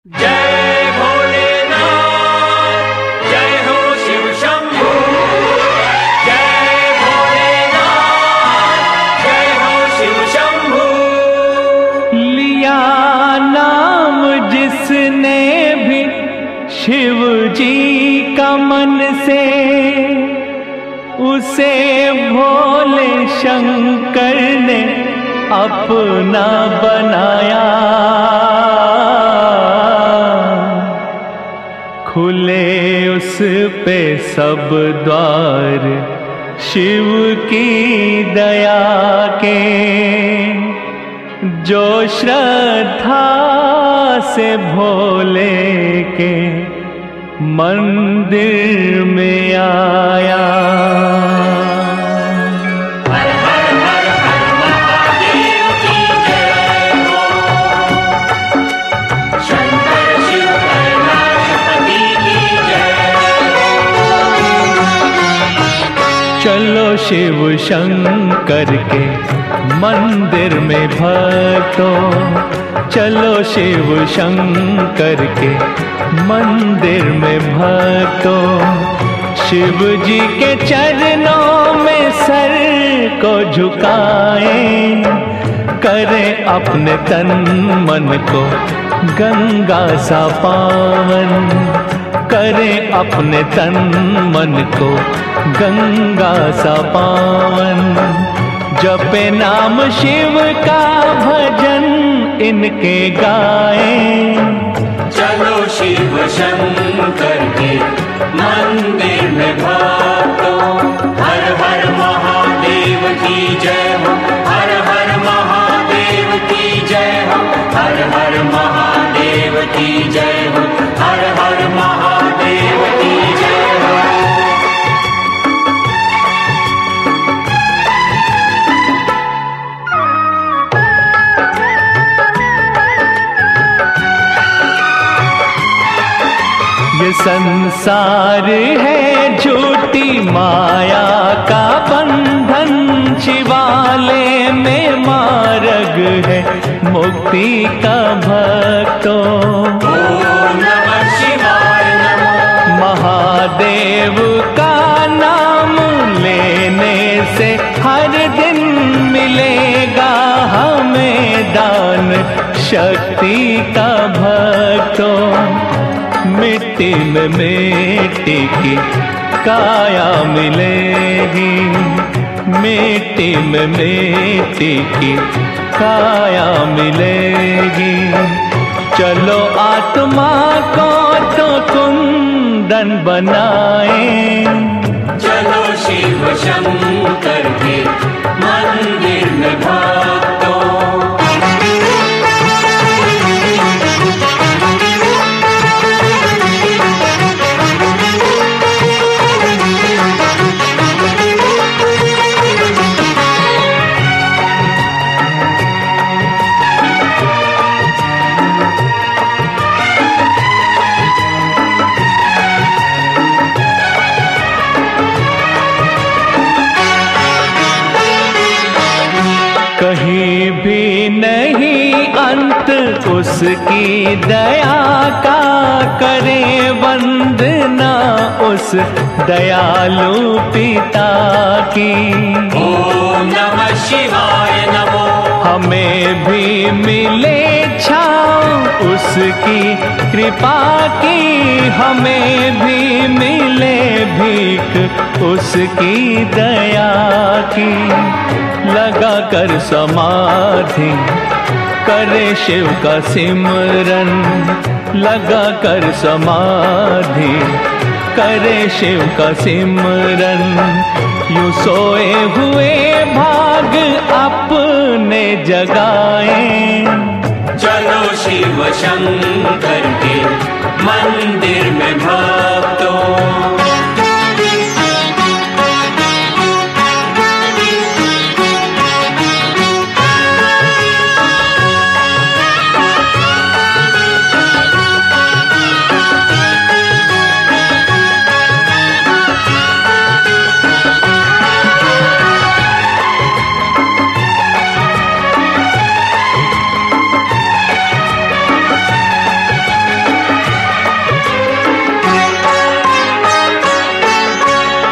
जय भोलेनाथ, जय हो शिव शंभू। जय भोलेनाथ, जय हो शिव शंभू। लिया नाम जिसने भी शिव जी का मन से, उसे भोले शंकर ने अपना बनाया। खुले उस पे सब द्वार शिव की दया के, जो श्रद्धा से भोले के मंदिर में आया। चलो शिव शंकर के मंदिर में भक्तों, चलो शिव शंकर के मंदिर में भक्तों। शिव जी के चरणों में सर को झुकाएं, करें अपने तन मन को गंगा सा पावन, करें अपने तन मन को गंगा सा पावन। जपे नाम शिव का भजन इनके गाएं। चलो शिव शंकर के मंदिर में भक्तों, हर हर महादेव की जय हो, हर हर महादेव की जय हो, हर हर महादेव की जय हो, हर हर महादेव की जय हो। ये संसार है झूठी माया का बंधन, शिवालय में मार्ग है मुक्ति का भक्तों। ओम नमः शिवाय नमः। महादेव का नाम लेने से हर दिन मिलेगा हमें दान शक्ति का भक्तों। मिट्टी में मिट्टी की काया मिलेगी, मिट्टी में मिट्टी की काया मिलेगी। चलो आत्मा को तो कुंदन बनाएं, चलो शिव शंकर के मंदिर में भक्तों। कहीं भी नहीं अंत उसकी दया का, करें वंदना उस दयालु पिता की। ओम नमः शिवाय नमो। हमें भी मिले छाँव उसकी कृपा की, हमें भी मिले भीख उसकी दया की। लगा कर समाधि करे शिव का सिमरन, लगा कर समाधि करे शिव का सिमरन। यूं सोए हुए भाग अपने जगाएं, चलो शिव शंकर के मंदिर में भक्तों।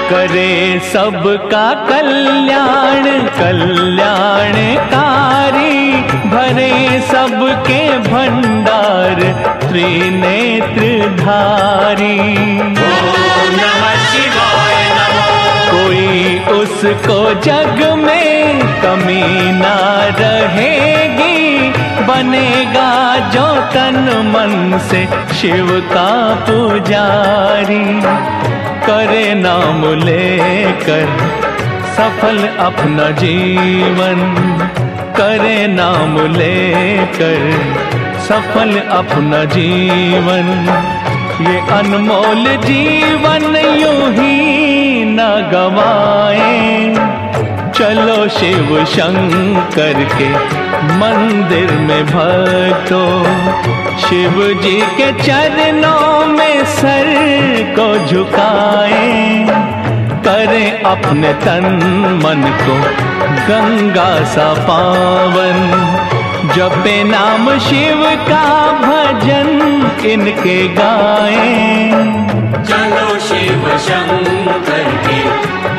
करे सबका कल्याण कल्याणकारी, भरे सबके भंडार त्रिनेत्रधारी। ओम नमः शिवाय नमो। कोई उसको जग में कमी ना रहेगी, बनेगा जो तन मन से शिव का पुजारी। करे नाम लेकर सफल अपना जीवन, करे नाम लेकर सफल अपना जीवन। ये अनमोल जीवन यूं ही न गवाए, चलो शिव शंकर के मंदिर में भक्तों, शिव जी के चरणों में सर को झुकाएं। करें अपने तन मन को गंगा सा पावन, जपे नाम शिव का भजन इनके गाएं। चलो शिव शंकर के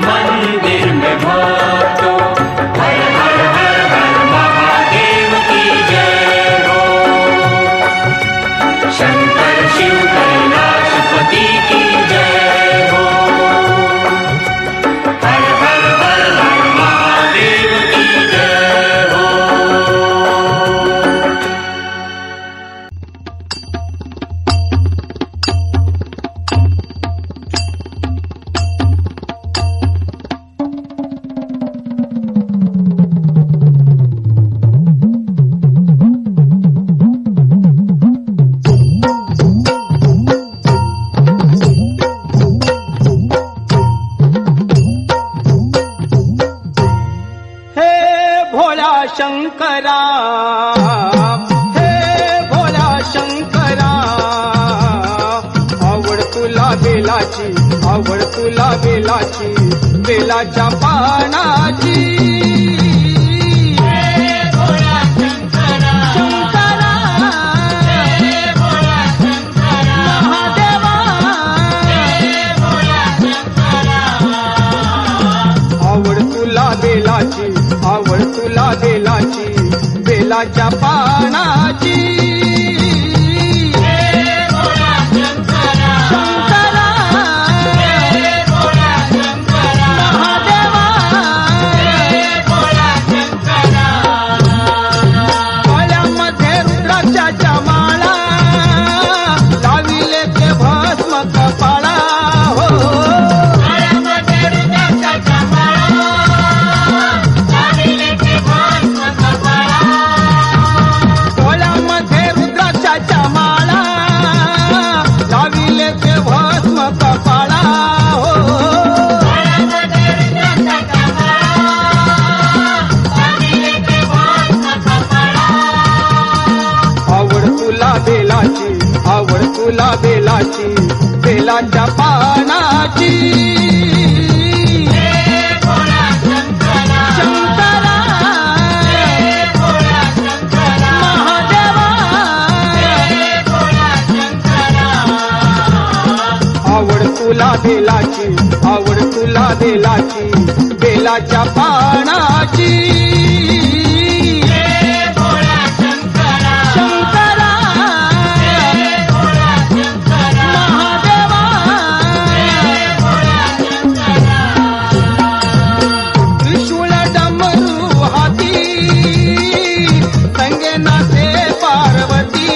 मंदिर में भक्तों, हर हर हर हर महादेव की जय हो। शंकर शिव कैलाशपति की जय हो। हर हर हर हर महादेव की जय हो। शंकरा, हे भोला शंकरा, आवड तुला बेलाची, आवड तुला बेलाची, बेलाच्या पानाची। हे भोला शंकरा, शंकरा, हे भोला शंकरा, महादेवा, हे भोला शंकरा, आवड तुला बेलाची, आवड तुला बेलाची, बेलाच्या पानाची। हे भोला शंकरा, शंकरा, हे भोला शंकरा, महादेवा, हे भोला शंकरा, गळ्यामध्ये रुद्राक्षाच्या माळा, लाविले ते भस्म कपाळा, हो गळ्यामध्ये रुद्राक्षाच्या माळा, डोळ्यामध्ये रुद्राक्षाच्या माळा, लाविले ते भस्म कपाळा, हो आवड तुला बेलाची, आवड तुला बेलाची, बेलाच्या पानाची। आवड तुला बेलाची, आवड तुला बेलाची, बेलाच्या पानाची। हे भोला शंकरा, शंकरा, हे भोला शंकरा, महादेवा, हे भोला शंकरा, त्रिशूळ डमरू हाती, संगे नाचे पार्वती,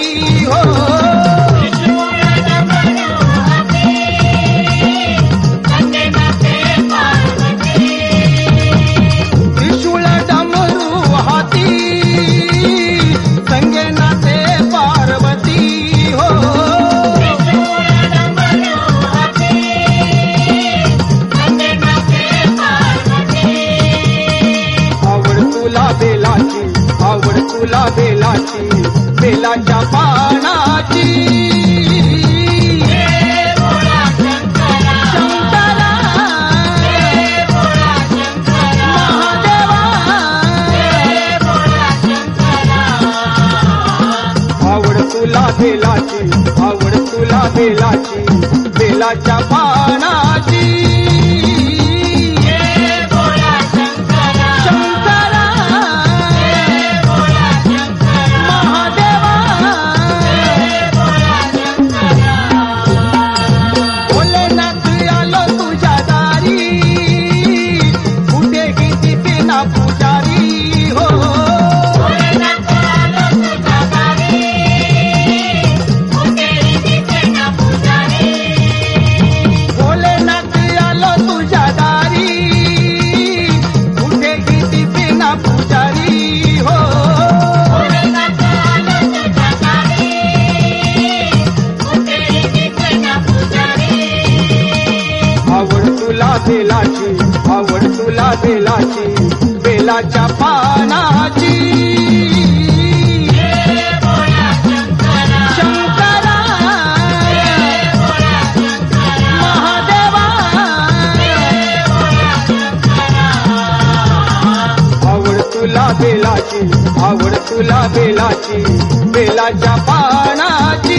हो त्रिशूळ डमरू हाती, संगे नाचे पार्वती, हो आवड तुला बेलाची, आवड तुला बेलाची, बेलाच्या पानाची। शंकरा, महादेवा, आवड तुला बेलाची, आवड तुला बेलाची, बेलाच्या पानाची। बेलाच्या पानाची शंकरा महादेवा आवड तुला बेलाची आवड तुला बेलाची बेलाच्या पानाची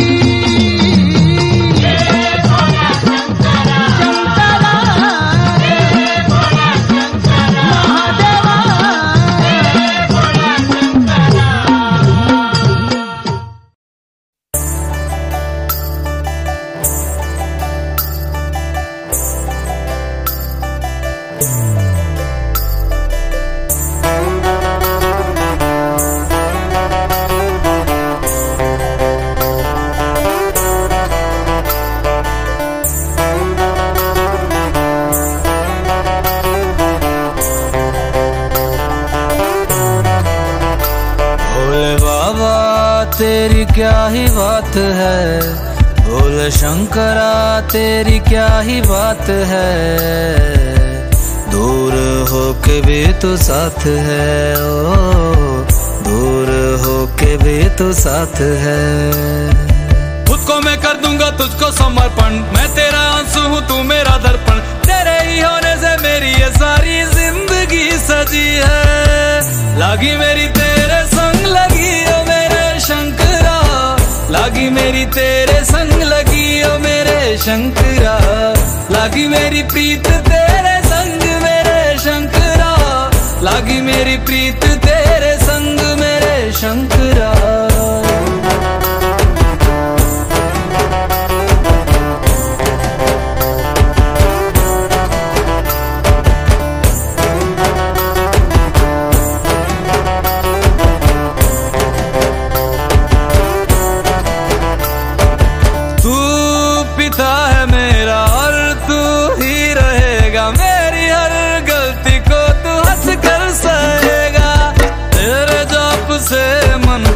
तेरी क्या ही बात है, भोले शंकरा तेरी क्या ही बात है, दूर होके भी तू साथ है, ओ दूर होके भी तू साथ है। खुद को मैं कर दूंगा तुझको समर्पण, मैं तेरा आंसू हूँ तू मेरा दर्पण, तेरे ही होने से मेरी ये सारी जिंदगी सजी है। लागी मेरी तेरे संग लगी ओ मेरे शंकरा, लागी मेरी तेरे संग लगी ओ मेरे शंकरा, लागी मेरी प्रीत तेरे संग मेरे शंकरा, लागी मेरी प्रीत तेरे संग मेरे शंकरा।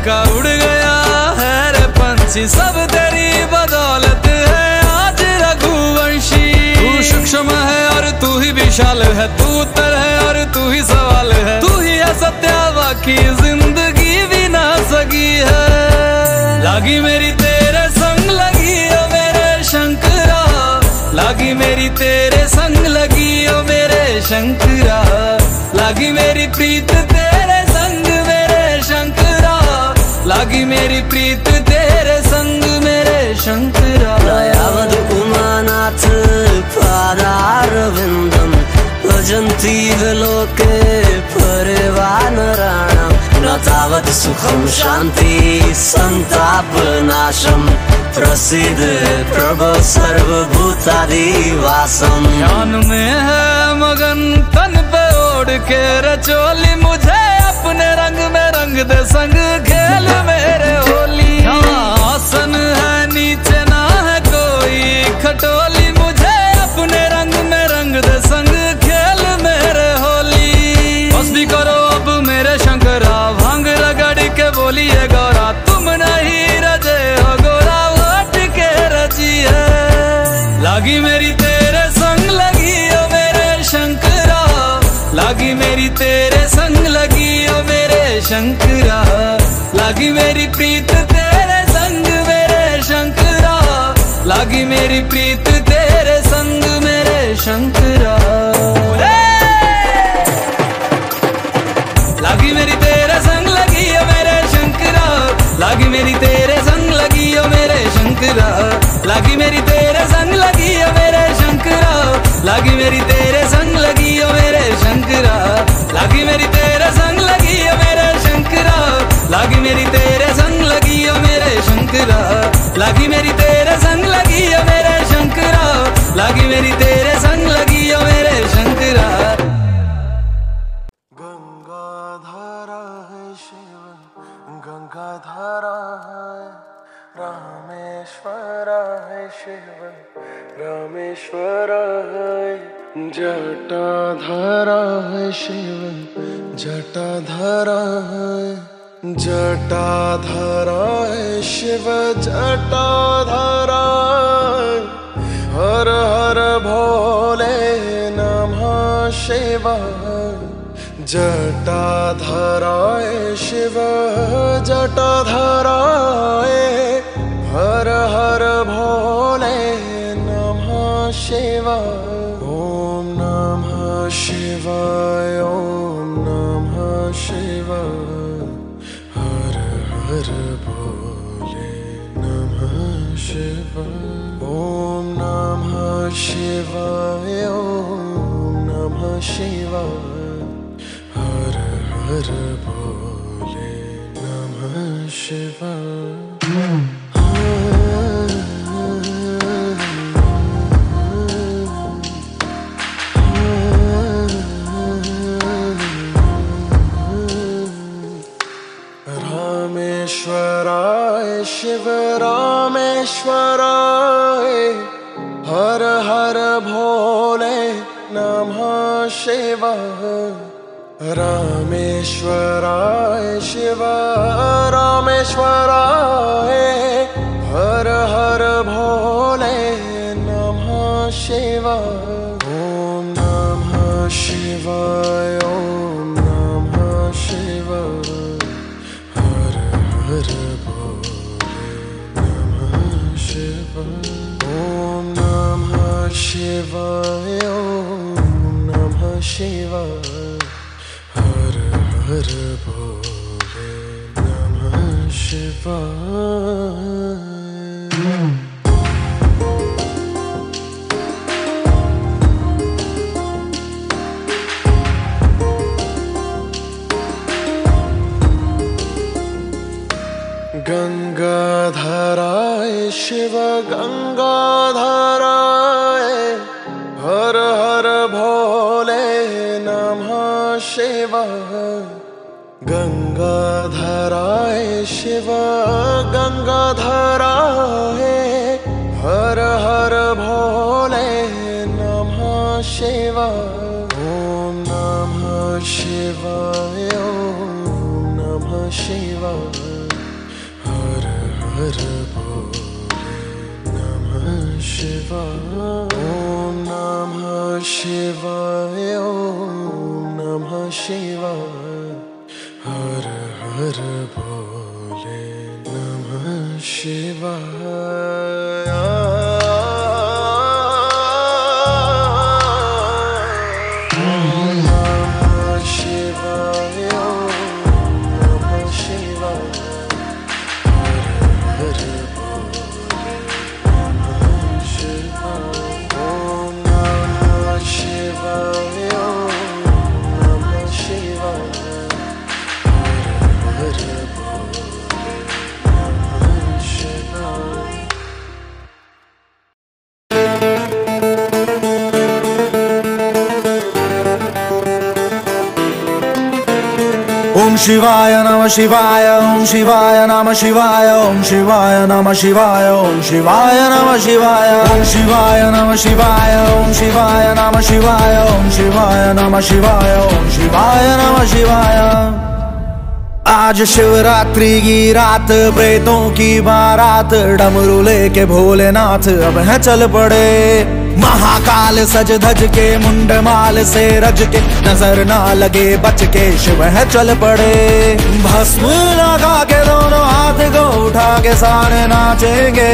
का उड़ गया है रे पंछी, सब तेरी बदौलत है आज रघुवंशी। तू सूक्ष्म है और तू ही विशाल है, तू उत्तर है और तू ही सवाल है, तू ही है सत्य बाकी जिंदगी भी ना सकी है। लागी मेरी तेरे संग लगी ओ मेरे शंकरा, लागी मेरी तेरे संग लगी ओ मेरे शंकरा, लागी मेरी प्रीत तेरे संग मेरे शंकरा, लागी मेरी प्रीत तेरे संग मेरे शंकरा। दयावद उमानाथ पादारविन्दं भजन्ति विलोके परिवानराणां, न तावत् सुखं शान्ति संतापनाशं, प्रसीद प्रभो सर्वभूतादिवासम्। ध्यान में है मगन तन पे ओढ़ के रचोली, मुझे अपने रंग में रंग दे संग खेल मेरे होली। आसन है नीचे ना है कोई खटोली, मुझे अपने रंग में रंग दे संग खेल मेरे होली। बस भी करो अब मेरे शंकरा, भांग रगड़ के बोलिए गौरा, तुम नहीं रजे हो गोरा हट के रजी है। लागी मेरी तेरे संग लगी ओ मेरे शंकरा, लागी मेरी तेरे संग लगी ओ मेरे शंकरा, लागी मेरी प्रीत तेरे संग मेरे शंकरा, लागी मेरी प्रीत तेरे संग मेरे शंकरा। लागी मेरी तेरे संग लगी ओ मेरे शंकरा, लागी मेरी तेरे संग लगी ओ मेरे शंकरा, लागी मेरी तेरे संग लगी ओ मेरे शंकरा, लागी मेरी तेरे संग लगी ओ मेरे शंकरा, लागी मेरी तेरे संग लगी ओ मेरे शंकरा, लागी मेरी तेरे संग लगी ओ मेरे शंकरा, लागी मेरी तेरे संग लगी ओ मेरे शंकरा, लागी मेरी तेरे संग लगी ओ मेरे शंकरा। गंगाधारा है शिव, गंगाधारा है रामेश्वरा है शिव, रामेश्वरा है जटाधारा है शिव, जटाधारा है जटाधारा है शिव, जटाधारा है। हर हर भोले नमः शिवाय, जटाधराय शिव जटाधराय हर हर भोले नमः शिवाय। ओम नमः शिवाय ओम नमः शिवाय हर हर भोले नमः शिवाय। ओम नमः शिवाय ओम नमः शिवाय हर हर भोले नमः शिवाय। रामेश्वराय शिव रामेश्वराय हर हर भोले नमः शिवाय। रामेश्वराय शिव रामेश्वराय हर हर भोले नमः शिवाय। ओम नमः शिवाय ओम नमः शिवाय हर हर भोले नमः शिवाय। ओम नमः शिवाय ओम नमः शिवाय हर हर भोले नमः शिवाय। गंगाधराय शिव गंगाधराय हर हर भोले नमः शिवाय। गंगाधराय शिव गंगाधराय हर हर भोले नमः शिवाय। ओम नमः शिवाय ओम नमः शिवाय हर हर भोले नमः शिवाय। ओम नमः शिवाय ओम नमः शिवाय हर हर भोले नमः शिवाय। ओम शिवाय नमः शिवाय ओम शिवाय नमः शिवाय ओम शिवाय नमः शिवाय ओम शिवाय नमः शिवाय ओम शिवाय नमः शिवाय ओम शिवाय नमः शिवाय ओम शिवाय नमः शिवाय ओम शिवाय नमः शिवाय। आज शिवरात्रि की रात प्रेतों की बारात डमरू लेके भोलेनाथ अब है चल पड़े। महाकाल सज धज के मुंड माल से रज के नजर ना लगे बच के शिव है चल पड़े। भस्म लगा के दोनों हाथ को उठा के सारे नाचेंगे।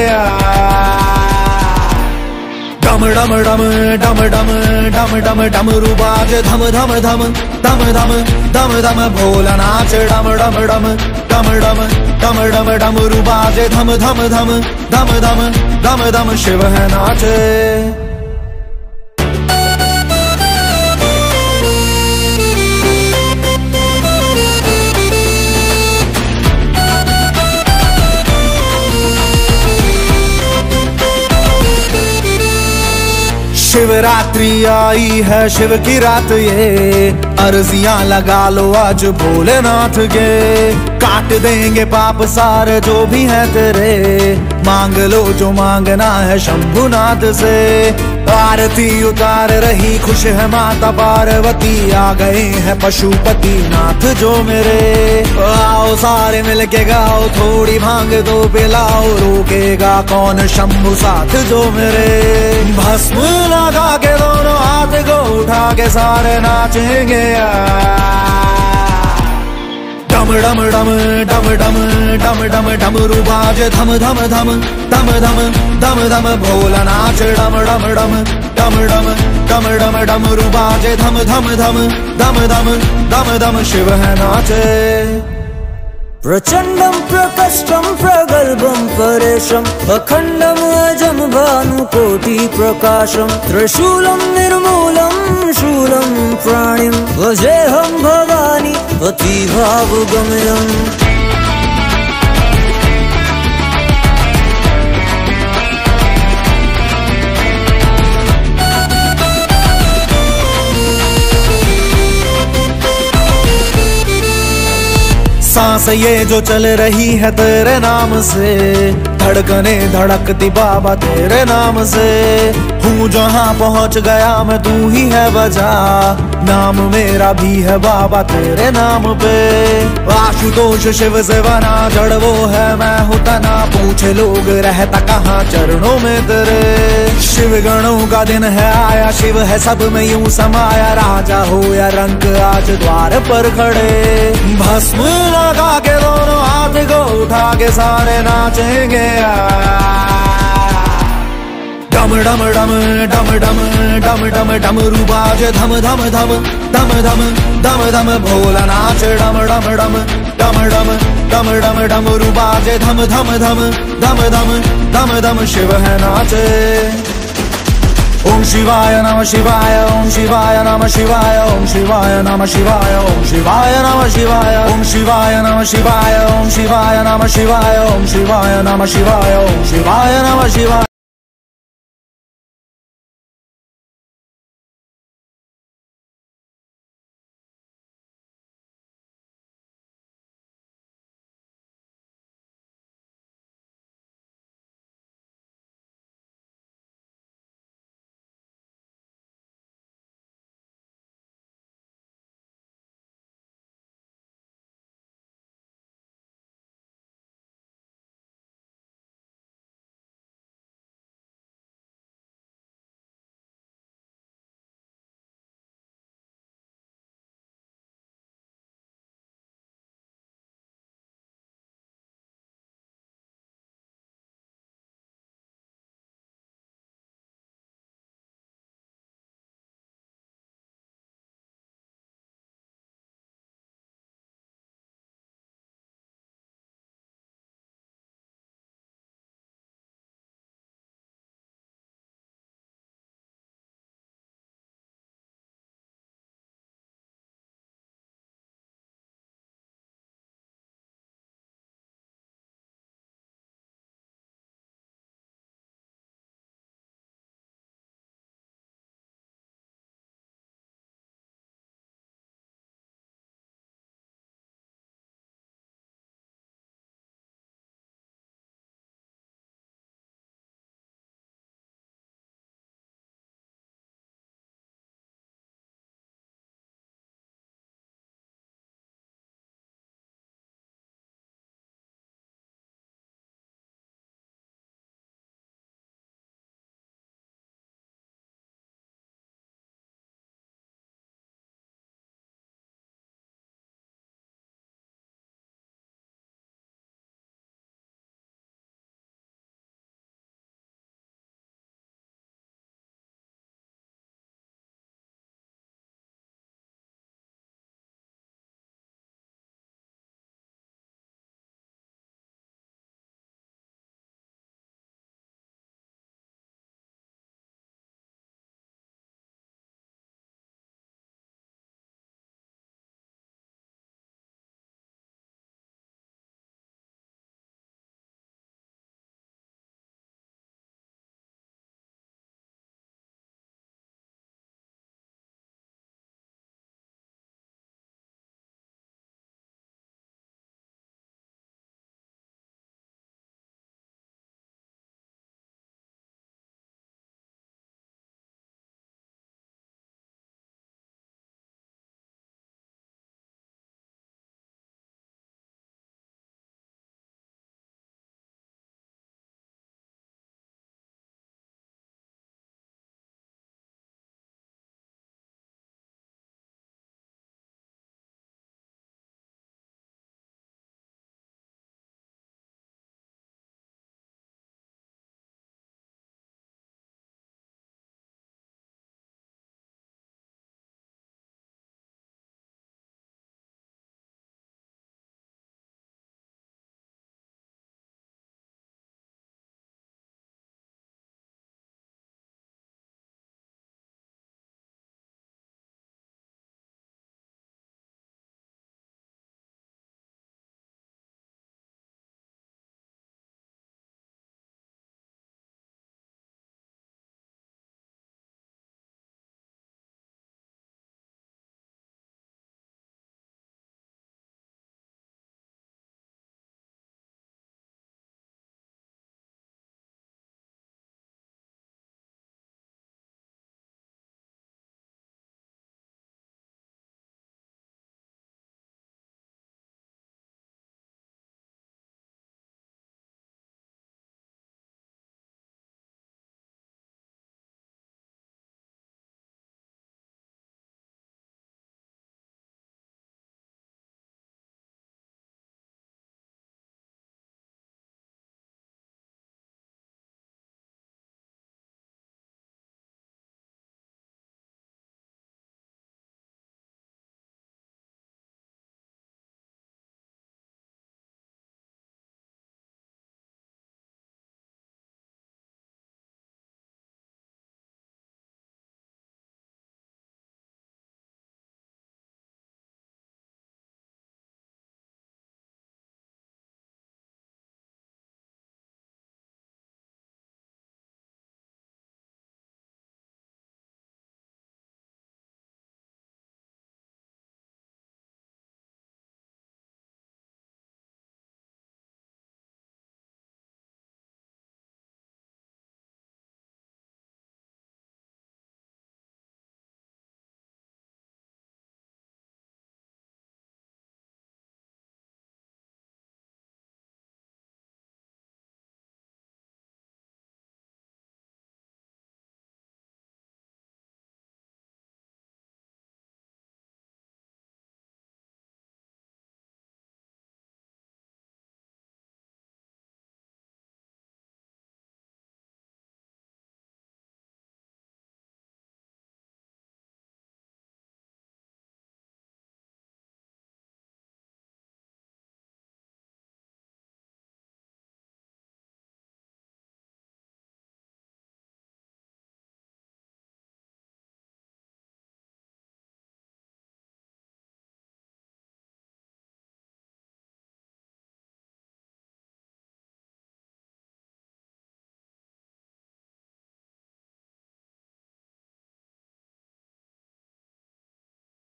डम डम डम डम डम डम डम डमरू बाज धम धम धम धम धम धम धम भोला नाच डम डम डम डम डम डम डम डमरू बाज धम धम धम धम धम धम धम शिव है नाचे। शिवरात्रि आई है शिव की रात ये अर्जियां लगा लो आज भोलेनाथ के। काट देंगे पाप सारे जो भी है तेरे मांग लो जो मांगना है शंभुनाथ से। आरती उतार रही खुश है माता पार्वती, आ गए हैं पशुपति नाथ जो मेरे। आओ सारे मिलके गाओ, थोड़ी भांग दो पिलाओ, रोकेगा कौन शंभु साथ जो मेरे। भस्म लगा के दोनों हाथ को उठा के सारे नाचेंगे। डम डम डम डम डम डम डम डमरू बाजे धम धम धम धम धम धम धम भोला नाच। डम डम डम डम डम डम डम डमरू बाजे धम धम धम धम धम धम धम शिव है नाचे। प्रचंडं प्रकष्टं प्रगल्भं परेशं, अखंडं अजं भानुकोटि प्रकाशं, त्रिशूलं निर्मूलं शूलं प्राणिं, भजेऽहं भवानी पतिभावगमनम्। सांस ये जो चल रही है तेरे नाम से, धड़कने धड़कती बाबा तेरे नाम से। हूँ जहाँ पहुँच गया मैं तू ही है वजह, नाम मेरा भी है बाबा तेरे नाम पे। आशुतोष शिव से बना जड़ वो है मैं हूँ तना, पूछे लोग रहता कहाँ चरणों में तेरे। शिव गणों का दिन है आया, शिव है सब में यूं समाया, राजा हो या रंक आज द्वार पर खड़े। भस्म लगा के दोनों हाथ को उठा के सारे नाचेंगे। डम डम डम डम डम डम डम डमरू बाजे धम धम धम धम धम धम धम भोला नाच। डम डम डम डम डम डम डम डमरू बाजे धम धम धम धम धम धम धम शिव है नाचे। ओम शिवाय नमः शिवाय, ओम शिवाय नमः शिवाय, ओम शिवाय नमः शिवाय, ओम शिवाय नमः शिवाय, ओम शिवाय नमः शिवाय, ओम शिवाय नमः शिवाय, ओम शिवाय नमः शिवाय, ओम शिवाय नमः शिवाय।